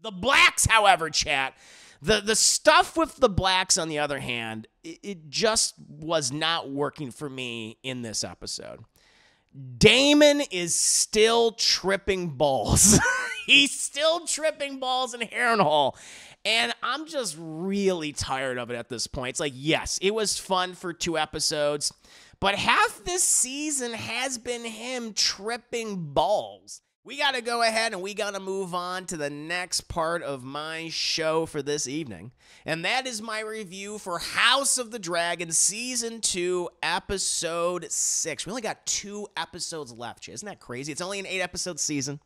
The blacks, however, chat, the stuff with the blacks, on the other hand, it just was not working for me in this episode. Daemon is still tripping balls. He's still tripping balls in Harrenhal. And I'm just really tired of it at this point. It's like, yes, it was fun for 2 episodes, but half this season has been him tripping balls. We got to go ahead and we got to move on to the next part of my show for this evening. And that is my review for House of the Dragon Season 2, Episode 6. We only got 2 episodes left. Isn't that crazy? It's only an 8-episode season,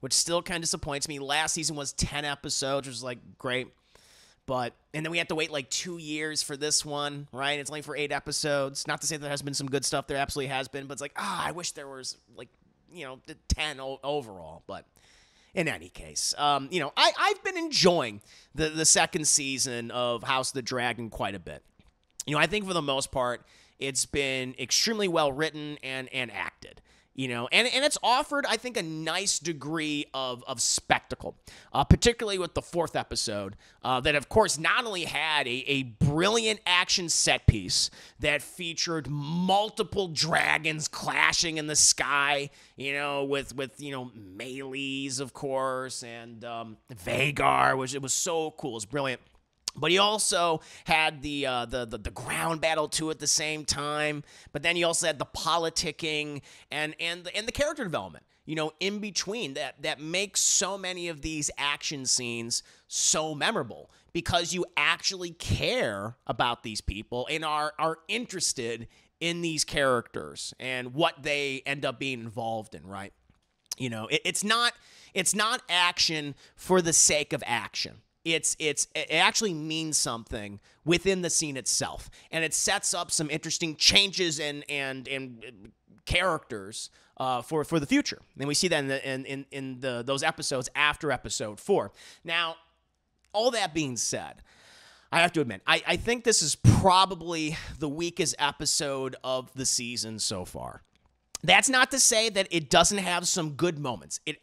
which still kind of disappoints me. Last season was 10 episodes, which was like great. And then we have to wait like 2 years for this one, right? It's only for 8 episodes. Not to say there has been some good stuff. There absolutely has been. But it's like, I wish there was like, 10 overall. But in any case, I've been enjoying the second season of House of the Dragon quite a bit. I think for the most part, it's been extremely well written and acted. And it's offered, I think, a nice degree of spectacle, particularly with the 4th episode, that, of course, not only had a brilliant action set piece that featured multiple dragons clashing in the sky, with melees, of course, and Vhagar, which it was so cool. It was brilliant. But he also had the ground battle too at the same time. But then he also had the politicking and the character development, in between that makes so many of these action scenes so memorable because you actually care about these people and are interested in these characters and what they end up being involved in, right? It's not action for the sake of action. It actually means something within the scene itself, and it sets up some interesting changes and characters for the future. And we see that in those episodes after episode 4. Now, all that being said, I have to admit, I think this is probably the weakest episode of the season so far. That's not to say that it doesn't have some good moments. It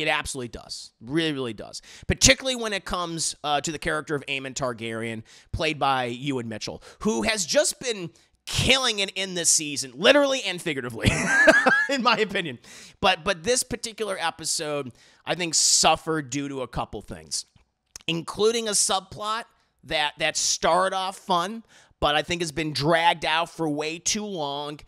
absolutely does. Really, really does. Particularly when it comes to the character of Aemon Targaryen, played by Ewan Mitchell, who has just been killing it in this season, literally and figuratively, in my opinion. But this particular episode, I think, suffered due to a couple things, including a subplot that started off fun, but I think has been dragged out for way too long,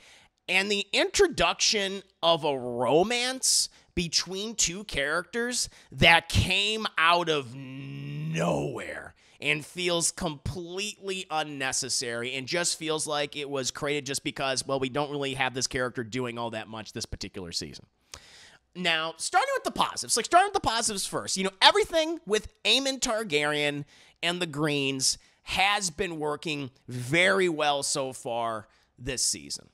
and the introduction of a romance between 2 characters that came out of nowhere and feels completely unnecessary and just feels like it was created just because, well, we don't really have this character doing all that much this particular season. Now, starting with the positives first. Everything with Aemon Targaryen and the Greens has been working very well so far this season.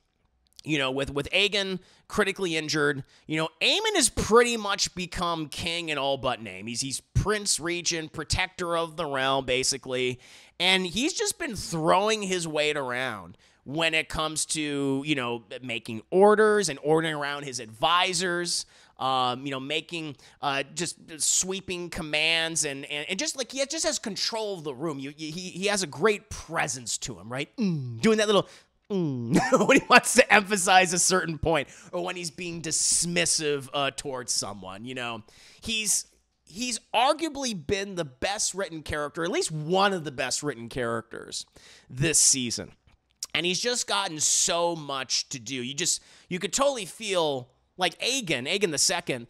With Aegon critically injured, Aemon has pretty much become king in all but name. He's Prince Regent, protector of the realm, basically, and he's just been throwing his weight around when it comes to, making orders and ordering around his advisors, making just sweeping commands and just like he just has control of the room. He has a great presence to him, right? Doing that little when he wants to emphasize a certain point or when he's being dismissive towards someone. He's arguably been the best written character, at least one of the best written characters this season. And he's just gotten so much to do. You could totally feel like Aegon the II,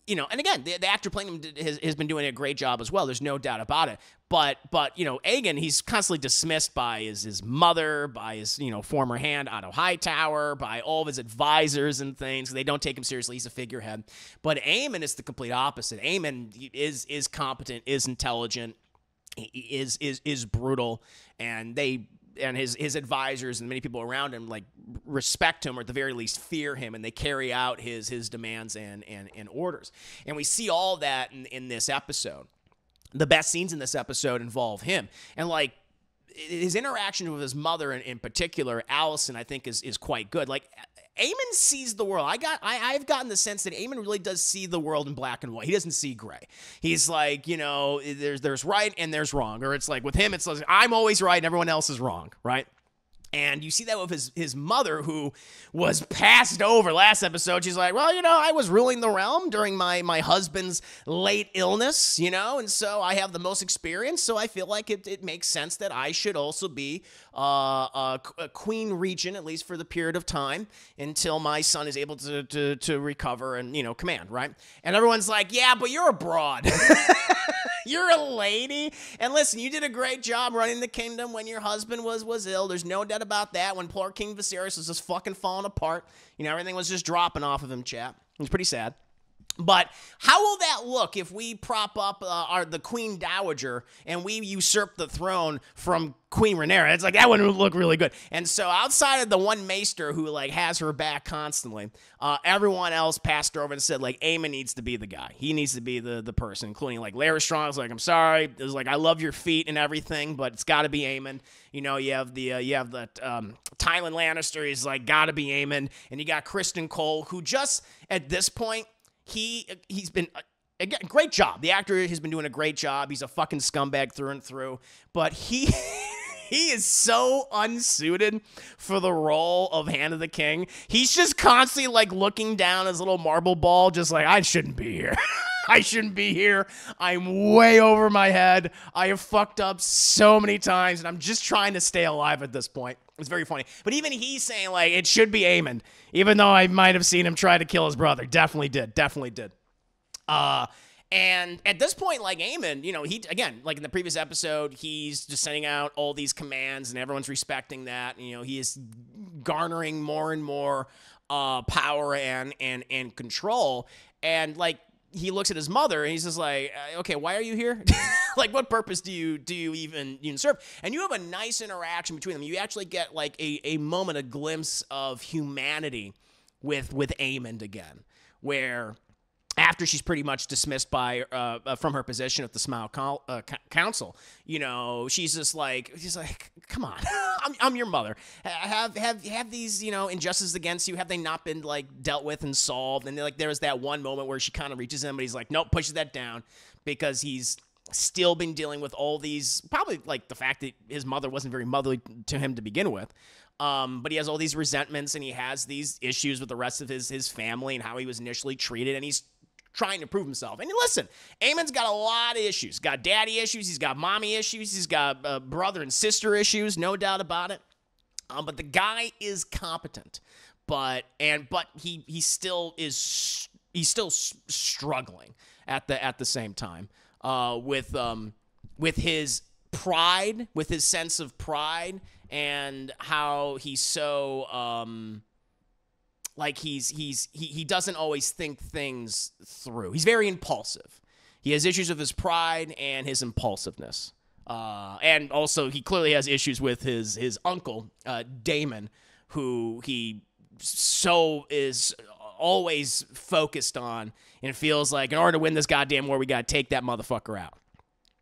and again, the actor playing him has been doing a great job as well. There's no doubt about it. But Aegon, he's constantly dismissed by his mother, by his, former hand, Otto Hightower, by all of his advisors and things. They don't take him seriously. He's a figurehead. But Aemon is the complete opposite. Aemon is competent, is intelligent, is brutal, and his advisors and many people around him respect him, or at the very least fear him, and they carry out his demands and orders. And we see all that in this episode. The best scenes in this episode involve him, and his interaction with his mother in particular, Alicent, I think is quite good. Aemon sees the world. I've gotten the sense that Aemon really does see the world in black and white. He doesn't see gray. He's like, there's right and there's wrong. Or it's like with him, it's like, I'm always right and everyone else is wrong, right? And you see that with his mother, who was passed over last episode. She's like, well, I was ruling the realm during my husband's late illness, and so I have the most experience. So I feel like it makes sense that I should also be a queen regent, at least for the period of time until my son is able to recover and, command, right? And everyone's like, yeah, but you're a broad. You're a lady. And listen, you did a great job running the kingdom when your husband was ill. There's no doubt about that. When poor King Viserys was just fucking falling apart, everything was just dropping off of him, chap. It was pretty sad. But how will that look if we prop up the Queen Dowager and we usurp the throne from Queen Rhaenyra? It's like, that wouldn't look really good. And so outside of the one maester who has her back constantly, everyone else passed her over and said Aemon needs to be the guy. He needs to be the person, including Larry Strong was like, I'm sorry. It was I love your feet and everything, but it's got to be Aemon. You have the Tywin Lannister. He's got to be Aemon. And you got Kristen Cole, who just at this point, he's been again, great job. The actor has been doing a great job. He's a fucking scumbag through and through, but he is so unsuited for the role of Hand of the King. He's just constantly looking down his little marble ball, just I shouldn't be here. I shouldn't be here. I'm way over my head. I have fucked up so many times, and I'm just trying to stay alive at this point. It's very funny. But even he's saying, it should be Aemon, even though I might have seen him try to kill his brother. Definitely did. And at this point, Aemon, he, again, in the previous episode, he's just sending out all these commands, and everyone's respecting that. He is garnering more and more power and control. And, he looks at his mother and he's just okay, why are you here? What purpose do you even serve? And you have a nice interaction between them. You actually get a moment, a glimpse of humanity with Aemond again, where after she's pretty much dismissed by from her position at the Smile Council, she's just she's come on, I'm your mother. Have these injustices against you? Have they not been dealt with and solved? And there was that one moment where she kind of reaches him, but he's nope, pushes that down because he's still been dealing with all these, probably the fact that his mother wasn't very motherly to him to begin with. But he has all these resentments and he has these issues with the rest of his family and how he was initially treated, and he's trying to prove himself. And listen, Aemon's got a lot of issues. Got daddy issues. He's got mommy issues. He's got brother and sister issues. No doubt about it. But the guy is competent. But he still is. He's still struggling at the same time with his pride, with his sense of pride, and how he's so he doesn't always think things through. He's very impulsive. He has issues with his pride and his impulsiveness. And also he clearly has issues with his uncle, Daemon, who he so is always focused on, and it feels like in order to win this goddamn war, we got to take that motherfucker out.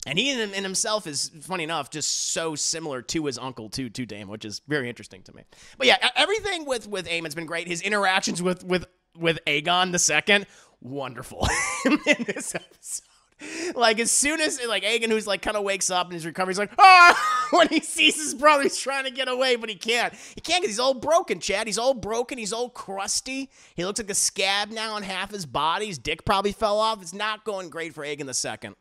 And he in himself is, funny enough, just so similar to his uncle, to Daemon, which is very interesting to me. But yeah, everything with Aemon's been great. His interactions with Aegon II, wonderful in this episode. As soon as Aegon, who's kind of wakes up and his recovery, he's when he sees his brother, he's trying to get away, but he can't. He can't because he's all broken, Chad. He's all broken. He's all crusty. He looks like a scab now on half his body. His dick probably fell off. It's not going great for Aegon II.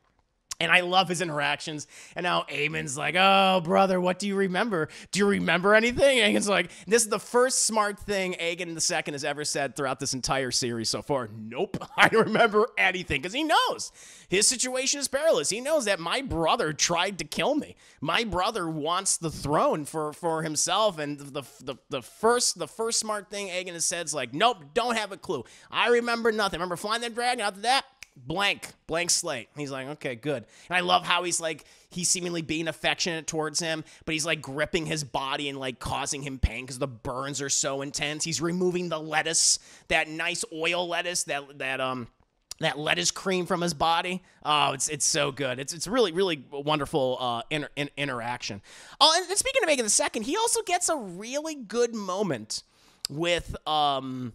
And I love his interactions. And now Aemon's oh, brother, what do you remember? Do you remember anything? And Aegon's this is the first smart thing Aegon II has ever said throughout this entire series so far. Nope, I don't remember anything. Because he knows his situation is perilous. He knows that my brother tried to kill me. My brother wants the throne for himself. And the first smart thing Aegon has said is nope, don't have a clue. I remember nothing. Remember flying that dragon? After that, blank slate. He's okay, good. And I love how he's he's seemingly being affectionate towards him, but he's gripping his body and causing him pain because the burns are so intense. He's removing the lettuce, that nice oil lettuce, that lettuce cream from his body. Oh, it's so good. It's really, really wonderful interaction. Oh, and speaking of Aegon II, he also gets a really good moment with Lara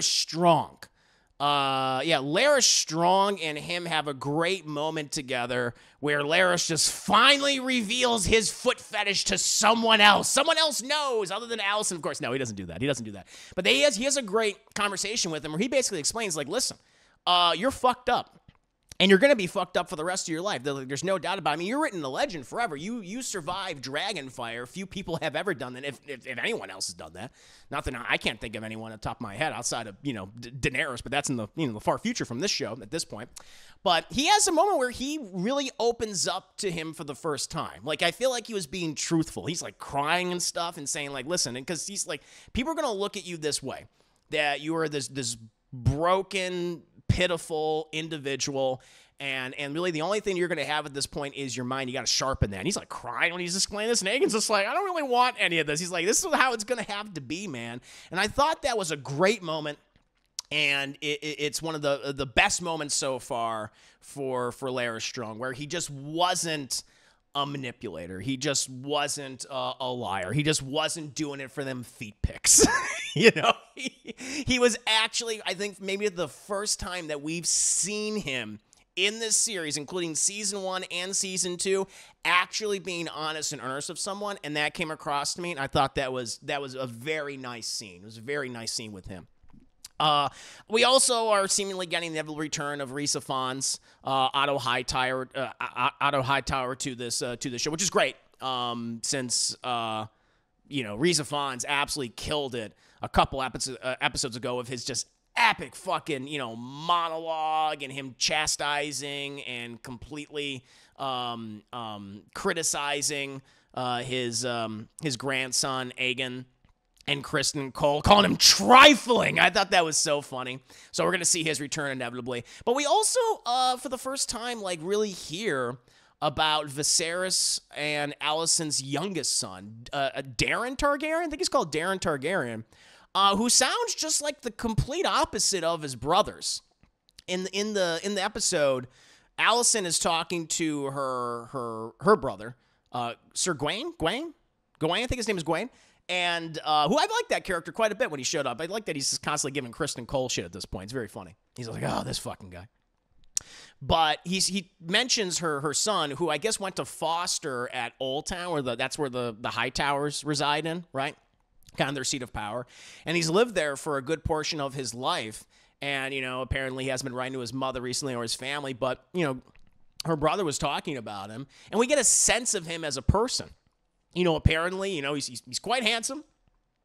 Strong. Lara Strong and him have a great moment together where Laris just finally reveals his foot fetish to someone else. Someone else knows, other than Allison, of course. No, he doesn't do that. He doesn't do that. But he has a great conversation with him where he basically explains, like, listen, you're fucked up. And you're going to be fucked up for the rest of your life. There's no doubt about it. I mean, you're written in legend forever. You survived Dragonfire. Few people have ever done that, if anyone else has done that. Nothing. I can't think of anyone at the top of my head outside of, Daenerys, but that's in the far future from this show at this point. But he has a moment where he really opens up to him for the first time. Like, I feel like he was being truthful. He's, like, crying and stuff and saying, like, listen, because he's like, people are going to look at you this way, that you are this broken, pitiful individual, and really the only thing you're going to have at this point is your mind. You got to sharpen that. And he's like crying when he's explaining this, and Aegon's just like, I don't really want any of this. He's like, this is how it's going to have to be, man. And I thought that was a great moment, and it's one of the best moments so far for Lara Strong, where he just wasn't a manipulator. He just wasn't a liar. He just wasn't doing it for them feet pics. He was actually, I think, maybe the first time that we've seen him in this series, including season 1 and season 2, actually being honest and earnest of someone, and that came across to me, and I thought that was a very nice scene. It was a very nice scene with him. We also are seemingly getting the inevitable return of Rhys Ifans, Otto Hightower to this show, which is great. Since Rhys Ifans absolutely killed it a couple episodes ago with his just epic fucking monologue and him chastising and completely criticizing his grandson Aegon and Kristen Cole, calling him trifling. I thought that was so funny. So we're going to see his return inevitably. But we also, for the first time, really hear about Viserys and Alicent's youngest son, Daeron Targaryen. I think he's called Daeron Targaryen, who sounds just like the complete opposite of his brothers. In the episode, Alicent is talking to her brother, Sir Gawain. I think his name is Gawain. And who I liked that character quite a bit when he showed up. I like that he's just constantly giving Kristen Cole shit at this point. It's very funny. He's like, oh, this fucking guy. But he mentions her son, who I guess went to foster at Old Town, where that's where the Hightowers reside in, right? Kind of their seat of power. And he's lived there for a good portion of his life. And, apparently he hasn't been writing to his mother recently or his family. But, her brother was talking about him. And we get a sense of him as a person. Apparently, he's quite handsome.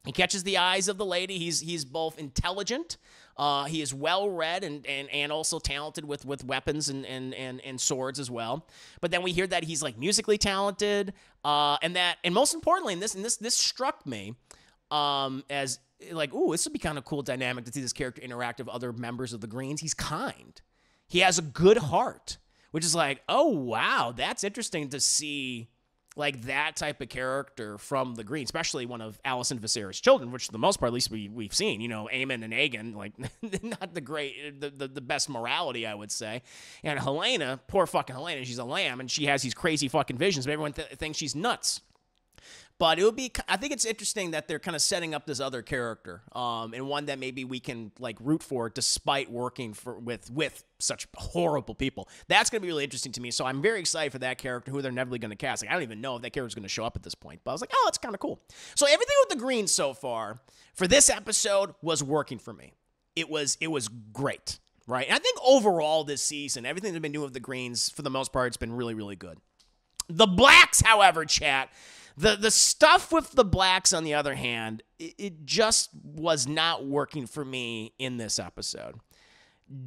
He catches the eyes of the lady. He's both intelligent. He is well-read and also talented with weapons and swords as well. But then we hear that he's musically talented, and most importantly, and this struck me as ooh, this would be kind of cool dynamic to see this character interact with other members of the Greens. He's kind. He has a good heart, which is oh wow, that's interesting to see. That type of character from the Green, especially one of Alicent Viserys' children, which for the most part, at least we've seen, Aemon and Aegon, not the best morality, I would say. And Helena, poor fucking Helena, she's a lamb, and she has these crazy fucking visions, but everyone thinks she's nuts. But I think it's interesting that they're kind of setting up this other character, and one that maybe we can root for despite working with such horrible people. That's going to be really interesting to me. So I'm very excited for that character, who they're never going to cast. I don't even know if that character's going to show up at this point, but I was like, oh, it's kind of cool. So everything with the Greens so far for this episode was working for me. It was great, right? And I think overall this season, everything they've been doing with the Greens, for the most part, it's been really, really good. The Blacks, however, chat. The stuff with the Blacks, on the other hand, it just was not working for me in this episode.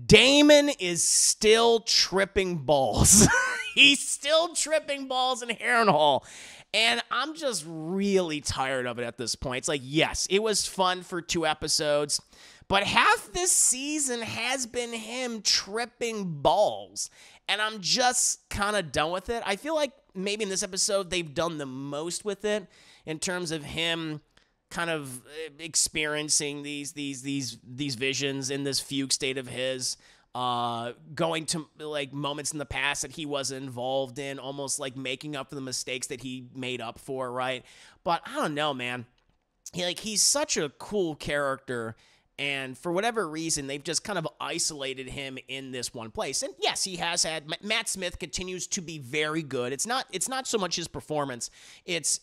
Daemon is still tripping balls. He's still tripping balls in Harrenhal. And I'm just really tired of it at this point. It's yes, it was fun for 2 episodes, but half this season has been him tripping balls. And I'm just kind of done with it. I feel like maybe in this episode they've done the most with it in terms of him kind of experiencing these visions in this fugue state of his, going to moments in the past that he wasn't involved in, almost making up for the mistakes that he made up for, right? But I don't know, man. he's such a cool character. And for whatever reason, they've just kind of isolated him in this one place. And yes, he has had Matt Smith continues to be very good. It's not so much his performance, it's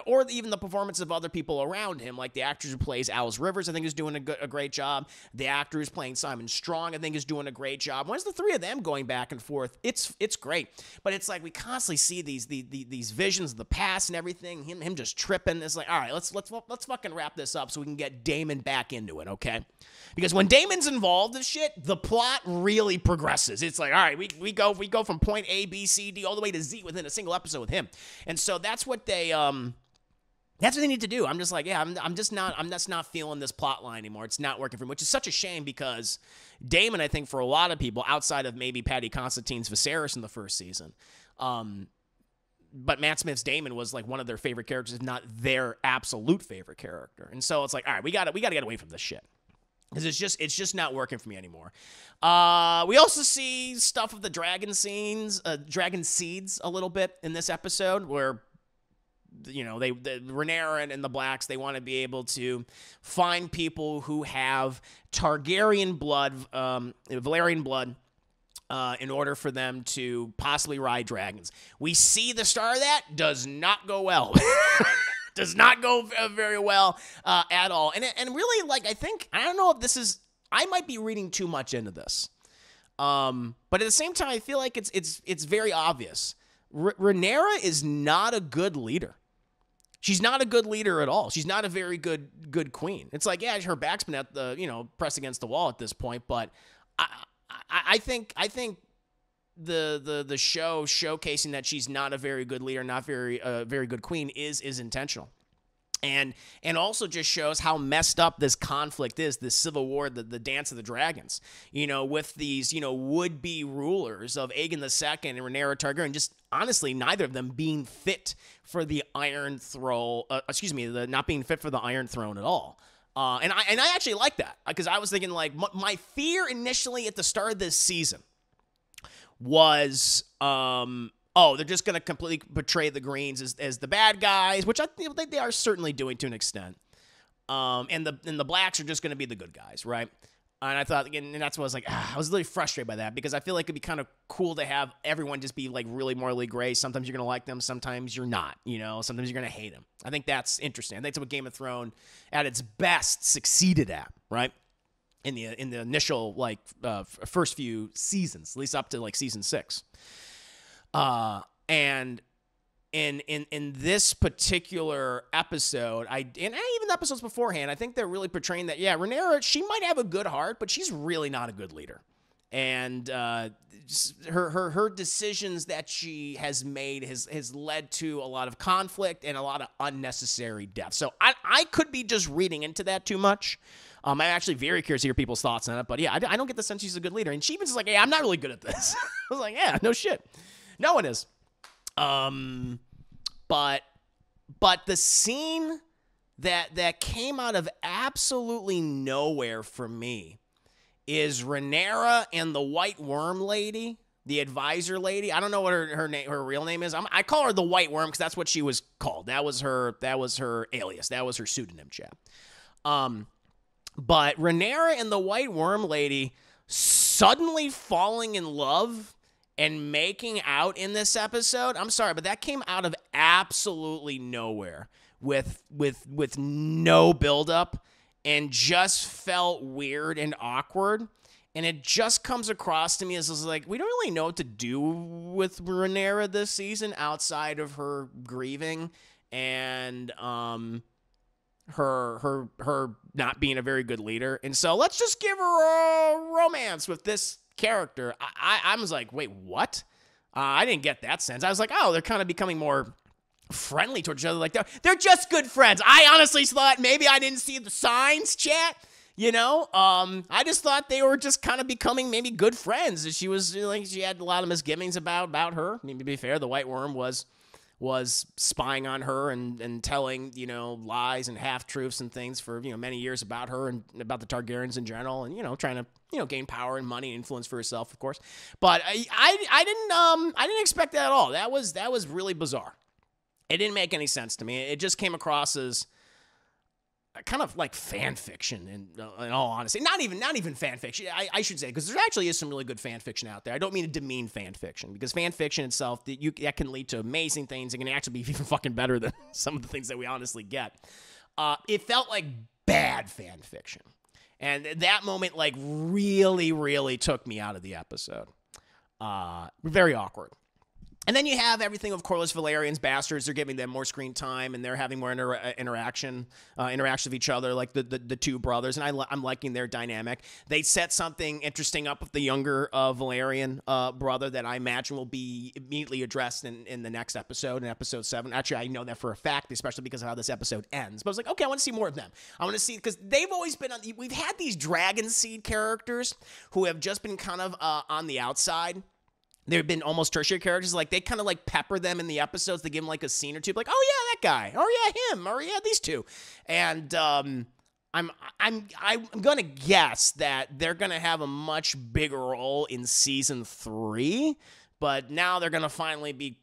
or even the performance of other people around him, like the actor who plays Alice Rivers, I think is doing a great job. The actor who's playing Simon Strong, I think, is doing a great job. Once the three of them going back and forth, it's great. But it's like we constantly see these visions of the past and everything. Him just tripping. It's like, all right, let's fucking wrap this up so we can get Daemon back into it, okay? Because when Daemon's involved in shit, the plot really progresses. It's like, all right, we go from point A, B, C, D, all the way to Z within a single episode with him. And so that's what they need to do. I'm just like, yeah, I'm just not feeling this plot line anymore. It's not working for me, which is such a shame because Daemon, I think, for a lot of people, outside of maybe Patty Constantine's Viserys in the first season, but Matt Smith's Daemon was like one of their favorite characters, if not their absolute favorite character. And so it's like, all right, we gotta get away from this shit. Because it's just not working for me anymore. We also see stuff of the dragon seeds a little bit in this episode, where Rhaenyra and the Blacks, they want to be able to find people who have Targaryen blood, Valerian blood, in order for them to possibly ride dragons. We see the start of that does not go well. Does not go very well at all. And really, like, I don't know if this is, I might be reading too much into this. But at the same time, I feel like it's very obvious. Rhaenyra is not a good leader. She's not a good leader at all. She's not a very good queen. It's like, yeah, her back's been at the, pressed against the wall at this point, but I think the show showcasing that she's not a very good leader, not very good queen is intentional. And also just shows how messed up this conflict is, this civil war, the dance of the dragons, with these, would-be rulers of Aegon II and Rhaenyra Targaryen, just honestly, neither of them being fit for the Iron Throne, not being fit for the Iron Throne at all. And I actually like that, because I was thinking, like, my fear initially at the start of this season was, they're just going to completely portray the Greens as the bad guys, which I think they are certainly doing to an extent. And the Blacks are just going to be the good guys, right? And I thought, and that's what I was like, I was really frustrated by that, because I feel like it'd be kind of cool to have everyone just be like really morally gray. Sometimes you're going to like them, sometimes you're not, sometimes you're going to hate them. I think that's interesting. I think that's what Game of Thrones at its best succeeded at, right? In the initial first few seasons, at least up to like season 6. And in this particular episode, and even episodes beforehand, I think they're really portraying that, yeah, Rhaenyra, she might have a good heart, but she's really not a good leader. And her decisions that she has made has led to a lot of conflict and a lot of unnecessary death. So I could be just reading into that too much. I'm actually very curious to hear people's thoughts on it. But yeah, I don't get the sense she's a good leader. And she even just like, hey, I'm not really good at this. I was like, yeah, no shit. No one is. But the scene that came out of absolutely nowhere for me is Rhaenyra and the White Worm lady, the advisor lady. I don't know what her real name is. I call her the White Worm because that's what she was called. That was her alias. That was her pseudonym, chap. But Rhaenyra and the White Worm lady suddenly falling in love and making out in this episode. I'm sorry, but that came out of absolutely nowhere with no buildup and just felt weird and awkward. And it just comes across to me as like, we don't really know what to do with Rhaenyra this season outside of her grieving and her not being a very good leader. And so let's just give her a romance with this character. I was like, wait, what? I didn't get that sense. I was like, oh, they're kind of becoming more friendly towards each other. Like they're just good friends. I honestly thought maybe I didn't see the signs, chat. I just thought they were just kind of becoming maybe good friends. She was like, she had a lot of misgivings about her. I mean, to be fair, the White Worm was spying on her and telling, lies and half-truths and things for, many years about her and about the Targaryens in general and, trying to, gain power and money and influence for herself, of course. But I didn't expect that at all. That was really bizarre. It didn't make any sense to me. It just came across as kind of like fan fiction in all honesty. Not even fan fiction. I should say, because there actually is some really good fan fiction out there. I don't mean to demean fan fiction, because fan fiction itself, that can lead to amazing things. It can actually be even fucking better than some of the things that we honestly get. It felt like bad fan fiction. And that moment like really, really took me out of the episode. Very awkward. And then you have everything of Corlys Valerian's bastards. They're giving them more screen time, and they're having more interaction with each other, like the two brothers. And I'm liking their dynamic. They set something interesting up with the younger Valerian brother that I imagine will be immediately addressed in the next episode, in episode 7. Actually, I know that for a fact, especially because of how this episode ends. But I was like, okay, I want to see more of them. I want to see, because they've always been we've had these Dragon Seed characters who have just been kind of on the outside. They've been almost tertiary characters. Like, they kind of like pepper them in the episodes. They give them like a scene or two. Like, oh yeah, that guy. Oh yeah, him. Or yeah, these two. And I'm gonna guess that they're gonna have a much bigger role in season 3. But now they're gonna finally be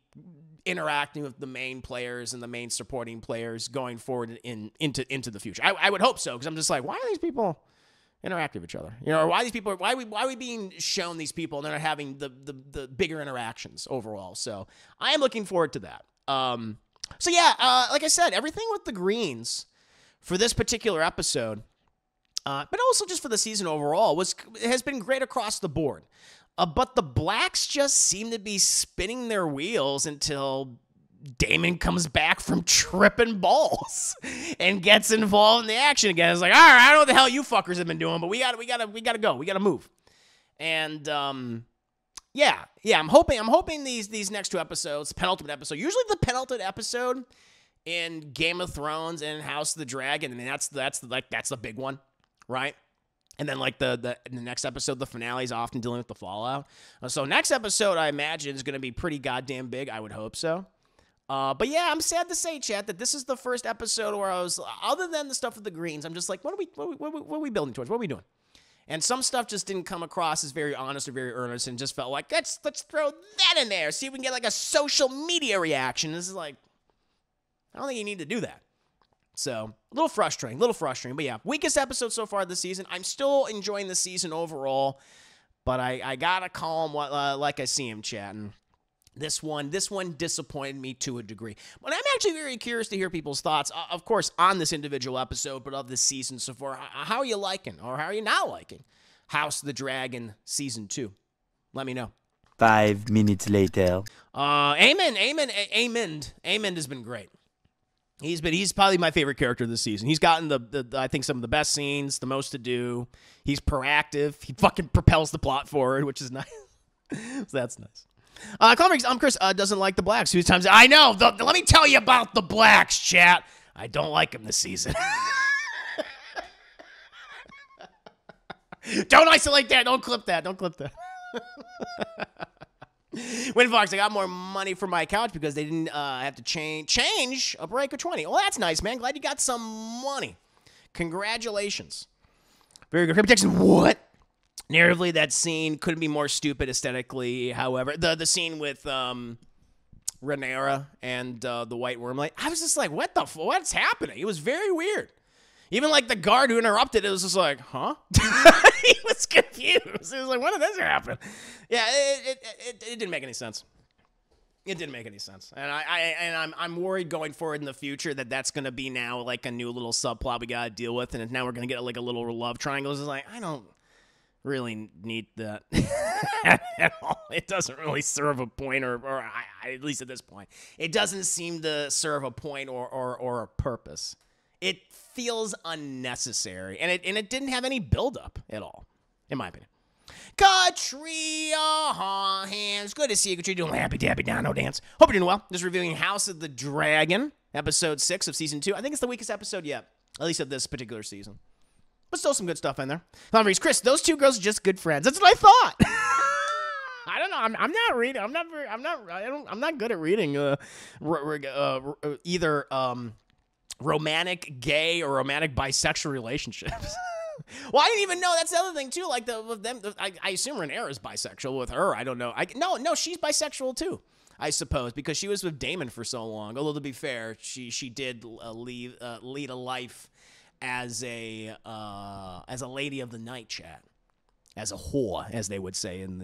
interacting with the main players and the main supporting players going forward into the future. I would hope so, because I'm just like, why are these people interact with each other? You know, or why are we being shown these people and they're not having the bigger interactions overall? So I am looking forward to that. So yeah, like I said, everything with the Greens for this particular episode, but also just for the season overall, has been great across the board. But the Blacks just seem to be spinning their wheels until Daemon comes back from tripping balls and gets involved in the action again. It's like, all right, I don't know what the hell you fuckers have been doing, but we gotta go. We gotta move. And yeah, I'm hoping these next 2 episodes, penultimate episode, usually the penultimate episode in Game of Thrones and House of the Dragon. I mean, that's the big one, right? And then like the next episode, the finale is often dealing with the fallout. So next episode, I imagine, is going to be pretty goddamn big. I would hope so. But yeah, I'm sad to say, chat, that this is the first episode where I was, other than the stuff with the Greens, I'm just like, what are we building towards? What are we doing? And some stuff just didn't come across as very honest or very earnest, and just felt like, let's throw that in there, see if we can get like a social media reaction. This is like, I don't think you need to do that. So, a little frustrating. But yeah, weakest episode so far this season. I'm still enjoying the season overall, but I gotta call him like I see him, chatting. This one disappointed me to a degree. But I'm actually very curious to hear people's thoughts, of course, on this individual episode, but of this season so far. How are you liking, or how are you not liking House of the Dragon Season 2? Let me know. 5 minutes later. Aemond has been great. He's probably my favorite character this season. He's gotten I think some of the best scenes, the most to do. He's proactive. He fucking propels the plot forward, which is nice. So that's nice. I'm Chris, doesn't like the Blacks. Who's times? I know. Let me tell you about the Blacks, chat. I don't like them this season. Don't isolate that. Don't clip that. Windfox, I got more money for my couch because they didn't have to change a break of 20. Well, that's nice, man. Glad you got some money. Congratulations. Very good. Protection. What? Narratively, that scene couldn't be more stupid aesthetically. However, the scene with Rhaenyra and the White Wormlight, I was just like, what's happening? It was very weird. Even like the guard who interrupted, it was just like, huh? He was confused. It was like, when did this happen? Yeah, it didn't make any sense. It didn't make any sense. And I'm worried going forward in the future that that's going to be now like a new little subplot we got to deal with. And now we're going to get like a little love triangle. It's like, I don't really need that at all. It doesn't really serve a point, or at least at this point, it doesn't seem to serve a point or a purpose. It feels unnecessary, and it didn't have any buildup at all, in my opinion. Katria Hands, good to see you. Good to doing happy dappy dino dance. Hope you're doing well. Just reviewing House of the Dragon, episode 6 of season 2. I think it's the weakest episode yet, at least of this particular season. But still some good stuff in there. Chris, those two girls are just good friends. That's what I thought. I don't know. I'm not reading. I'm not good at reading either romantic gay or romantic bisexual relationships. Well, I didn't even know. That's the other thing too. Like I assume Rhaenyra is bisexual. With her, I don't know. No, she's bisexual too, I suppose, because she was with Daemon for so long. Although to be fair, she did lead a life as a lady of the night, chat, as a whore, as they would say in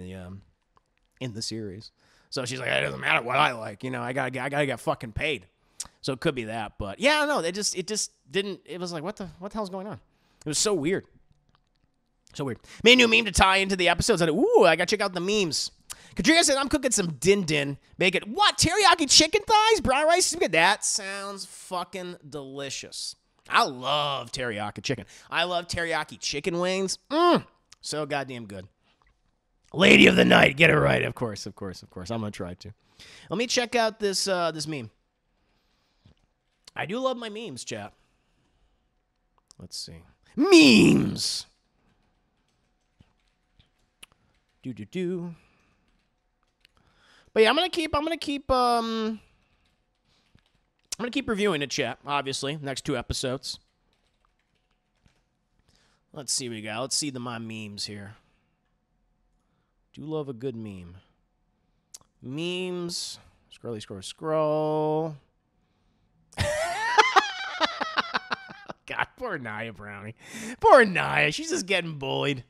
the series. So she's like, it doesn't matter what I like, you know, I gotta get fucking paid. So it could be that, but yeah, no, it just didn't. It was like, what the hell's going on? It was so weird. So weird. Made a new meme to tie into the episodes. Ooh, I gotta check out the memes. Katrina said, I'm cooking some din-din. Make it, what, teriyaki chicken thighs? Brown rice? That sounds fucking delicious. I love teriyaki chicken. I love teriyaki chicken wings. So goddamn good. Lady of the night. Get it right. Of course. I'm going to try to. Let me check out this meme. I do love my memes, chat. Let's see. Memes. Do. But yeah, I'm gonna keep reviewing it, chat. Obviously, next 2 episodes. Let's see what we got. Let's see my memes here. Do love a good meme. Memes. Scroll. God, poor Nia Brownie. Poor Nia. She's just getting bullied.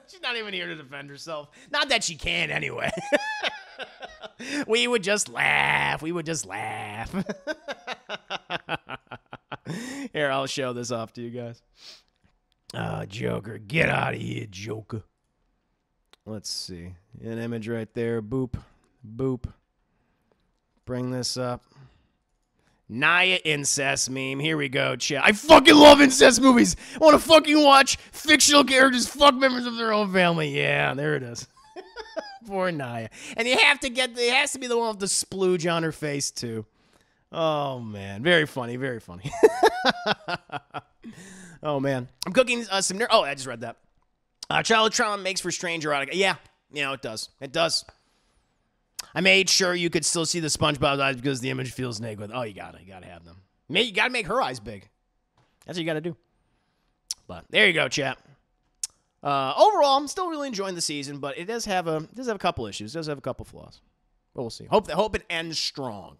She's not even here to defend herself. Not that she can, anyway. We would just laugh. Here, I'll show this off to you guys. Joker. Get out of here, Joker. Let's see. An image right there. Boop. Bring this up. Nia incest meme. Here we go, chat. I fucking love incest movies. I want to fucking watch fictional characters fuck members of their own family. Yeah, there it is. Poor Nia. And it has to be the one with the splooge on her face, too. Oh, man. Very funny. Oh, man. I'm cooking some... Oh, I just read that. Childhood trauma makes for strange erotica. Yeah, it does. I made sure you could still see the SpongeBob's eyes because the image feels naked. Oh, you gotta have them. You gotta make her eyes big. That's what you gotta do. But there you go, chat. Overall, I'm still really enjoying the season, but it does have a couple issues. It does have a couple flaws. But we'll see. Hope it ends strong.